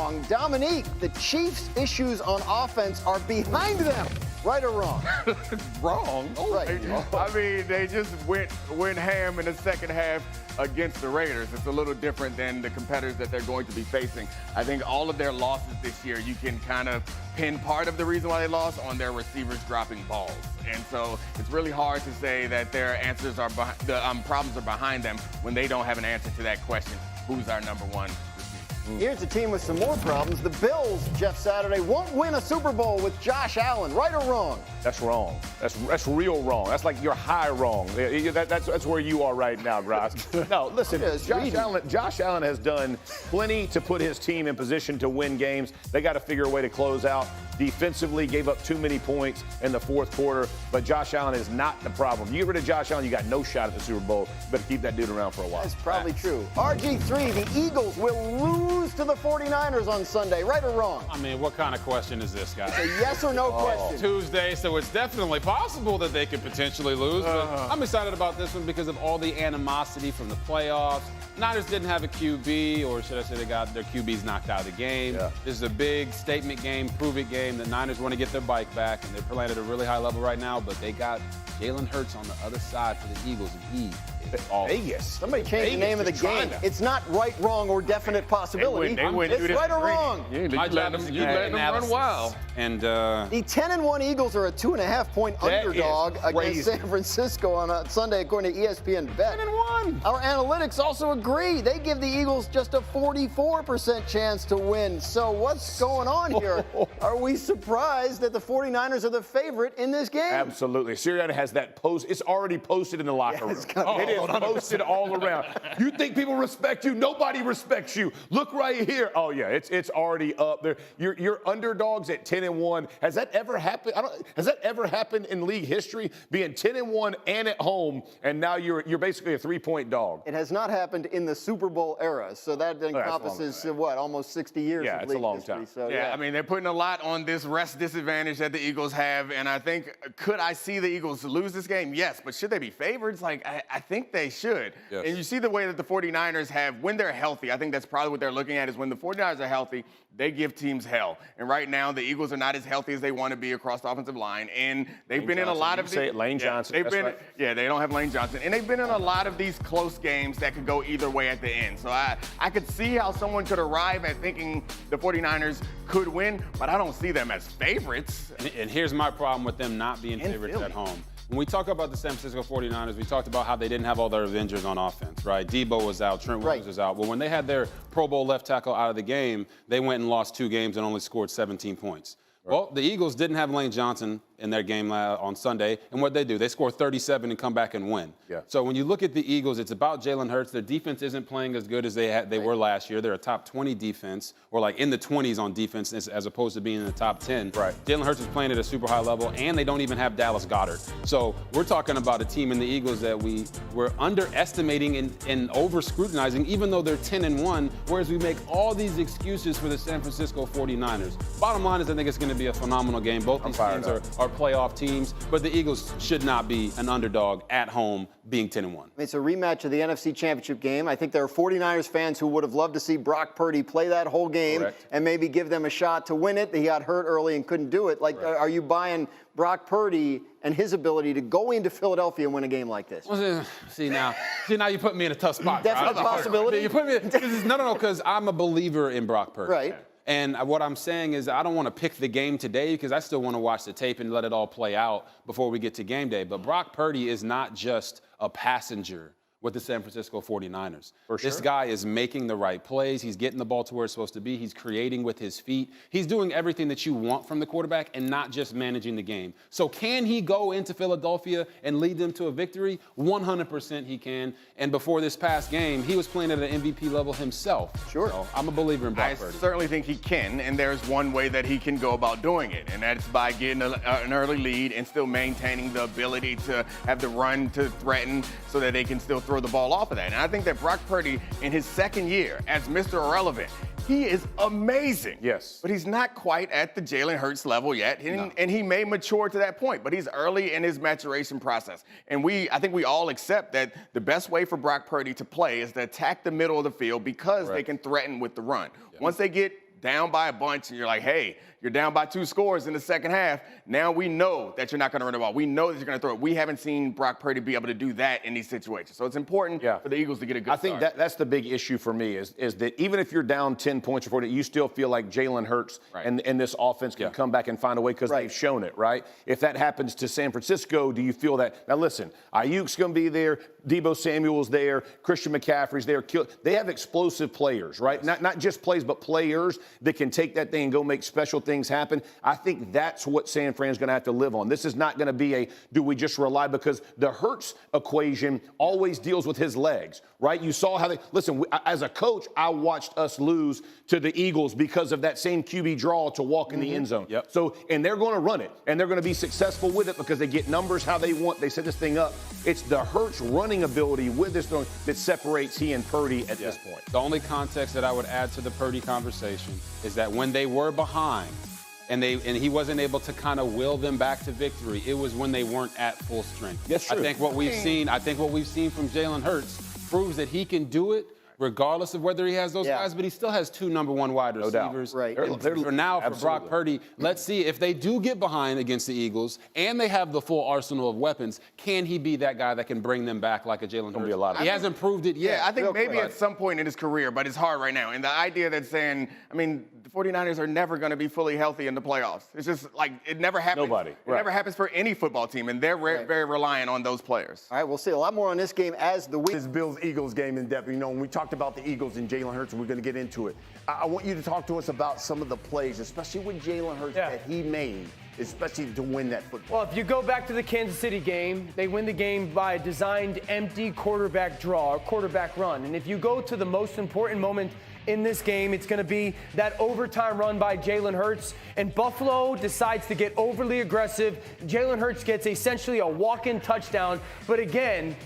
wrong. Dominique, the Chiefs' issues on offense are behind them. Right or wrong? Wrong. Oh, right. I mean, they just went ham in the second half against the Raiders. It's a little different than the competitors that they're going to be facing. I think all of their losses this year, you can kind of pin part of the reason why they lost on their receivers dropping balls. And so it's really hard to say that their answers are problems are behind them when they don't have an answer to that question. Who's our number one receiver? Here's a team with some more problems. The Bills, Jeff Saturday, won't win a Super Bowl with Josh Allen. Right or wrong? That's wrong. That's real wrong. That's like you're high wrong. That's where you are right now, Gross. No, listen, Josh Allen has done plenty to put his team in position to win games. They got to figure a way to close out. Defensively, gave up too many points in the fourth quarter, but Josh Allen is not the problem. You get rid of Josh Allen, you got no shot at the Super Bowl. You better keep that dude around for a while. That's probably true. RG3, the Eagles will lose to the 49ers on Sunday. Right or wrong? I mean, what kind of question is this, guys? A yes or no question. Tuesday, so it's definitely possible that they could potentially lose. But I'm excited about this one because of all the animosity from the playoffs. Niners didn't have a QB, or should I say they got their QBs knocked out of the game. Yeah. This is a big statement game, prove-it game. The Niners want to get their bike back, and they're playing at a really high level right now, but they got Jalen Hurts on the other side for the Eagles, and he is all Vegas. Somebody changed the name of the game. It's not right, wrong, or definite possibility. It's right or wrong. You let them run wild. And the 10-1 Eagles are a 2.5-point underdog against San Francisco on Sunday, according to ESPN Bet. 10-1. Our analytics also agree. They give the Eagles just a 44% chance to win. So what's going on here? Are we surprised that the 49ers are the favorite in this game? Absolutely. Sirianni has that post. It's already posted in the locker room. It is posted all around. You think people respect you? Nobody respects you. Look right here. Oh yeah, it's already up there. You're underdogs at 10-1. Has that ever happened? Has that ever happened in league history? Being 10-1 and at home, and now you're basically a 3-point dog. It has not happened in the Super Bowl era, so that encompasses what, almost 60 years yeah, of it's league a long history. time. So, yeah, I mean, they're putting a lot on this rest disadvantage that the Eagles have, and I think, could I see the Eagles lose this game? Yes, but should they be favorites? Like, I think they should. Yes. And you see the way that the 49ers have, when they're healthy, I think that's probably what they're looking at, is when the 49ers are healthy, they give teams hell. And right now, the Eagles are not as healthy as they want to be across the offensive line, and they've been in a lot of these. Lane Johnson. Yeah, they don't have Lane Johnson, and they've been in a lot of these close games that could go either way at the end. So I could see how someone could arrive at thinking the 49ers could win, but I don't see them as favorites. And here's my problem with them not being favorites at home. When we talk about the San Francisco 49ers, we talked about how they didn't have all their Avengers on offense, right? Debo was out, Trent Williams was out. Well, when they had their Pro Bowl left tackle out of the game, they went and lost 2 games and only scored 17 points. Well, the Eagles didn't have Lane Johnson in their game on Sunday, and what they do, they score 37 and come back and win. Yeah. So when you look at the Eagles, it's about Jalen Hurts. Their defense isn't playing as good as they were last year. They're a top 20 defense, or like in the 20s on defense, as opposed to being in the top 10. Right. Jalen Hurts is playing at a super high level, and they don't even have Dallas Goedert. So we're talking about a team in the Eagles that we're underestimating and over-scrutinizing, even though they're 10-1, whereas we make all these excuses for the San Francisco 49ers. Bottom line is I think it's going to be a phenomenal game. Both these teams are playoff teams, but the Eagles should not be an underdog at home being 10-1. It's a rematch of the NFC Championship game. I think there are 49ers fans who would have loved to see Brock Purdy play that whole game and maybe give them a shot to win it. He got hurt early and couldn't do it. Like, are you buying Brock Purdy and his ability to go into Philadelphia and win a game like this? Well, see now you put me in a tough spot. Definite possibility. You put me no, because I'm a believer in Brock Purdy. Right. And what I'm saying is I don't want to pick the game today because I still want to watch the tape and let it all play out before we get to game day. But Brock Purdy is not just a passenger with the San Francisco 49ers. This guy is making the right plays. He's getting the ball to where it's supposed to be. He's creating with his feet. He's doing everything that you want from the quarterback and not just managing the game. So can he go into Philadelphia and lead them to a victory? 100% he can. And before this past game, he was playing at an MVP level himself. Sure. So I'm a believer in Brock Purdy. I certainly think he can, and there's one way that he can go about doing it, and that's by getting an early lead and still maintaining the ability to have the run to threaten so that they can still throw the ball off of that. And I think that Brock Purdy, in his second year as Mr. Irrelevant, he is amazing. Yes. But he's not quite at the Jalen Hurts level yet, and he may mature to that point, but he's early in his maturation process. And I think we all accept that the best way for Brock Purdy to play is to attack the middle of the field because they can threaten with the run. Yeah. Once they get down by a bunch and you're like, hey, you're down by 2 scores in the second half. Now we know that you're not going to run the ball. We know that you're going to throw it. We haven't seen Brock Purdy be able to do that in these situations. So it's important for the Eagles to get a good start. I think that's the big issue for me is that even if you're down 10 points or 40, you still feel like Jalen Hurts and this offense can come back and find a way because they've shown it, right? If that happens to San Francisco, do you feel that? Now, listen, Ayuk's going to be there. Deebo Samuel's there. Christian McCaffrey's there. They have explosive players, right? Not just plays, but players that can take that thing and go make special things happen. I think that's what San Fran's going to have to live on. This is not going to be do we just rely, because the Hurts equation always deals with his legs, right? You saw how listen, as a coach, I watched us lose to the Eagles because of that same QB draw to walk in the end zone. So, and they're going to run it, and they're going to be successful with it because they get numbers how they want. They set this thing up. It's the Hurts running ability with this throwing that separates he and Purdy at this point. The only context that I would add to the Purdy conversation is that when they were behind and he wasn't able to kind of will them back to victory, it was when they weren't at full strength. That's true. I think what we've seen from Jalen Hurts proves that he can do it regardless of whether he has those guys, but he still has 2 number 1 wide receivers. Right. For now, for Brock Purdy, let's see if they do get behind against the Eagles and they have the full arsenal of weapons, can he be that guy that can bring them back like a Jalen Hurts? He hasn't proved it yet. Yeah, I think maybe at some point in his career, but it's hard right now. And the idea that saying, the 49ers are never going to be fully healthy in the playoffs. It's just like it never happens. It never happens for any football team, and they're very reliant on those players. All right, we'll see a lot more on this game as the week. This Bills-Eagles game in depth. When we talked about the Eagles and Jalen Hurts, and we're going to get into it. I want you to talk to us about some of the plays, especially with Jalen Hurts, that he made, especially to win that football. Well, if you go back to the Kansas City game, they win the game by a designed empty quarterback draw or quarterback run. And if you go to the most important moment in this game, it's going to be that overtime run by Jalen Hurts. And Buffalo decides to get overly aggressive. Jalen Hurts gets essentially a walk-in touchdown. But again,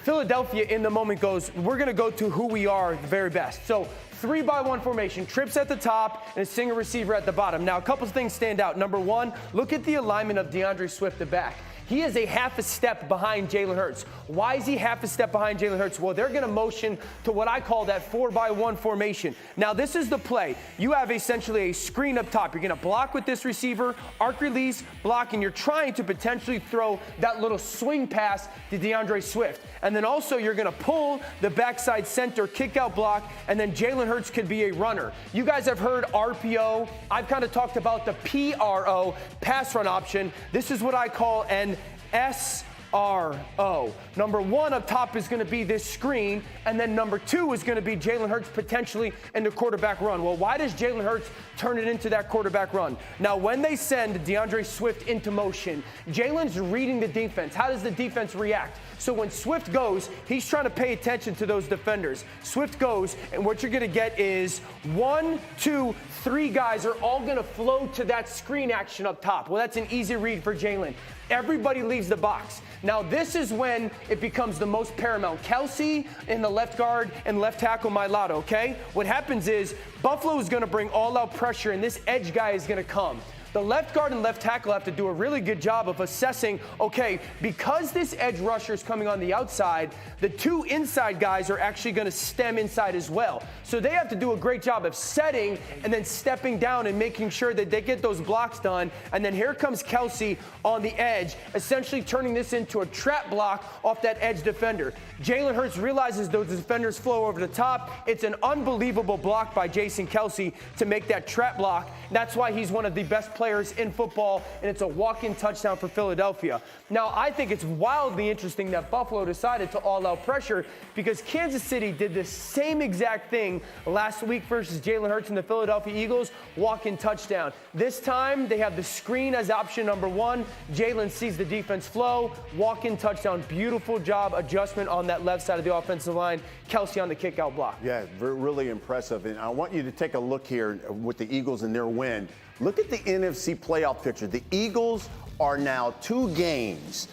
Philadelphia in the moment goes, we're going to go to who we are the very best. So 3-by-1 formation, trips at the top, and a single receiver at the bottom. Now, a couple of things stand out. Number one, look at the alignment of DeAndre Swift, the back. He is a half a step behind Jalen Hurts. Why is he half a step behind Jalen Hurts? Well, they're going to motion to what I call that 4-by-1 formation. Now, this is the play. You have essentially a screen up top. You're going to block with this receiver, arc release, block, and you're trying to potentially throw that little swing pass to DeAndre Swift. And then also you're going to pull the backside center kick out block, and then Jalen Hurts could be a runner. You guys have heard RPO. I've kind of talked about the PRO, pass run option. This is what I call an SRO. Number one up top is going to be this screen, and then number 2 is going to be Jalen Hurts potentially in the quarterback run. Well, why does Jalen Hurts turn it into that quarterback run? Now, when they send DeAndre Swift into motion, Jalen's reading the defense. How does the defense react? So when Swift goes, he's trying to pay attention to those defenders. Swift goes, and what you're going to get is 1, 2, 3 guys are all going to flow to that screen action up top. Well, that's an easy read for Jalen. Everybody leaves the box. Now, this is when it becomes the most paramount. Kelsey in the left guard and left tackle, Mailata, okay? What happens is Buffalo is going to bring all-out pressure, and this edge guy is going to come. The left guard and left tackle have to do a really good job of assessing, okay, because this edge rusher is coming on the outside, the 2 inside guys are actually going to stem inside as well. So they have to do a great job of setting and then stepping down and making sure that they get those blocks done. And then here comes Kelsey on the edge, essentially turning this into a trap block off that edge defender. Jalen Hurts realizes those defenders flow over the top. It's an unbelievable block by Jason Kelsey to make that trap block. That's why he's one of the best players in football, and it's a walk-in touchdown for Philadelphia. Now, I think it's wildly interesting that Buffalo decided to all-out pressure because Kansas City did the same exact thing last week versus Jalen Hurts and the Philadelphia Eagles, walk-in touchdown. This time, they have the screen as option number 1. Jalen sees the defense flow, walk-in touchdown. Beautiful job adjustment on that left side of the offensive line. Kelsey on the kick-out block. Yeah, really impressive. And I want you to take a look here with the Eagles and their win. Look at the NFC playoff picture. The Eagles are now 2 games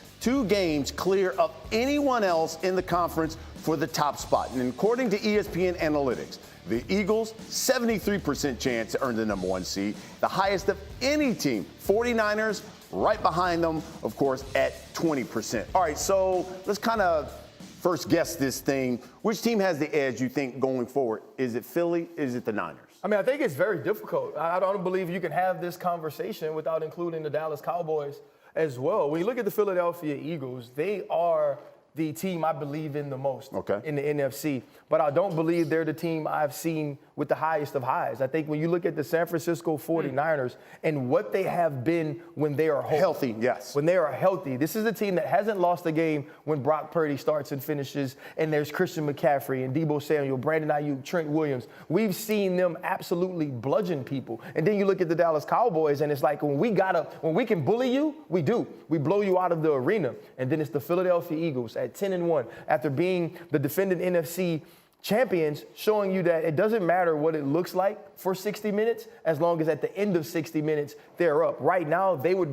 clear of anyone else in the conference for the top spot. And according to ESPN Analytics, the Eagles, 73% chance to earn the number 1 seed, the highest of any team. 49ers, right behind them, of course, at 20%. All right, so let's kind of first guess this thing. Which team has the edge, you think, going forward? Is it Philly? Is it the Niners? I mean, I think it's very difficult. I don't believe you can have this conversation without including the Dallas Cowboys as well. When you look at the Philadelphia Eagles, they are the team I believe in the most in the NFC. But I don't believe they're the team I've seen with the highest of highs. I think when you look at the San Francisco 49ers and what they have been when they are healthy, yes. When they are healthy, this is a team that hasn't lost a game when Brock Purdy starts and finishes, and there's Christian McCaffrey and Deebo Samuel, Brandon Ayuk, Trent Williams. We've seen them absolutely bludgeon people. And then you look at the Dallas Cowboys, and it's like when we can bully you, we do. We blow you out of the arena. And then it's the Philadelphia Eagles at 10-1 after being the defending NFC champions, showing you that it doesn't matter what it looks like for 60 minutes as long as at the end of 60 minutes they're up. Right now, they would